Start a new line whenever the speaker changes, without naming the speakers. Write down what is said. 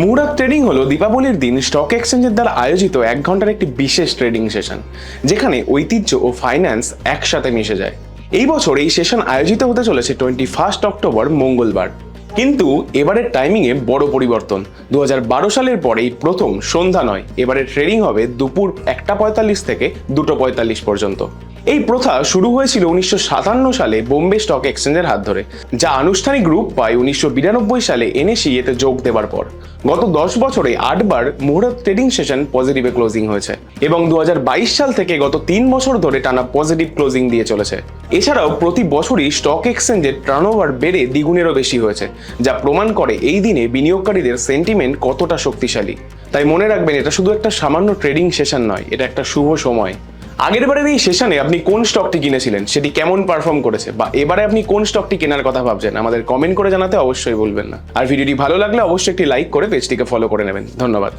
মুহূর্ত ট্রেডিং হলো দীপাবলির দিন স্টক এক্সচেঞ্জের দ্বারা আয়োজিত 1 ঘন্টার একটি বিশেষ ট্রেডিং সেশন, যেখানে ঐতিহ্য ও ফাইন্যান্স একসাথে মিশে যায়। এই বছর এই সেশন আয়োজিত হতে চলেছে 21 অক্টোবর মঙ্গলবার। কিন্তু এবারের টাইমিংয়ে বড় পরিবর্তন। 2012 সালের পরেই প্রথম সন্ধ্যা নয়, এবারে ট্রেডিং হবে দুপুর 1:45 থেকে 2:45 পর্যন্ত। এই প্রথা শুরু হয়েছিল 1957 সালে বোম্বে স্টক এক্সচেঞ্জের হাত ধরে, যা আনুষ্ঠানিক রূপ পায় 1992 সালে এনএসই এতে যোগ দেওয়ার পর। গত 10 বছরে 8 বার মুহূর্ত ট্রেডিং সেশন পজিটিভে ক্লোজিং হয়েছে এবং 2022 সাল থেকে গত 3 বছর ধরে টানা পজিটিভ ক্লোজিং দিয়ে চলেছে। এছাড়াও প্রতি বছরই স্টক এক্সচেঞ্জের টার্নওভার বেড়ে দ্বিগুণেরও বেশি হয়েছে, যা প্রমাণ করে এই দিনে বিনিয়োগকারীদের সেন্টিমেন্ট কতটা শক্তিশালী। তাই মনে রাখবেন, এটা শুধু একটা সামান্য ট্রেডিং সেশন নয়, এটা একটা শুভ সময়। আগের বারের এই সেশনে আপনি কোন স্টকটি কিনেছিলেন, সেটি কেমন পারফর্ম করেছে, বা এবারে আপনি কোন স্টকটি কেনার কথা ভাবছেন, আমাদের কমেন্ট করে জানাতে অবশ্যই ভুলবেন না। আর ভিডিওটি ভালো লাগলে অবশ্যই একটি লাইক করে পেজটিকে ফলো করে নেবেন। ধন্যবাদ।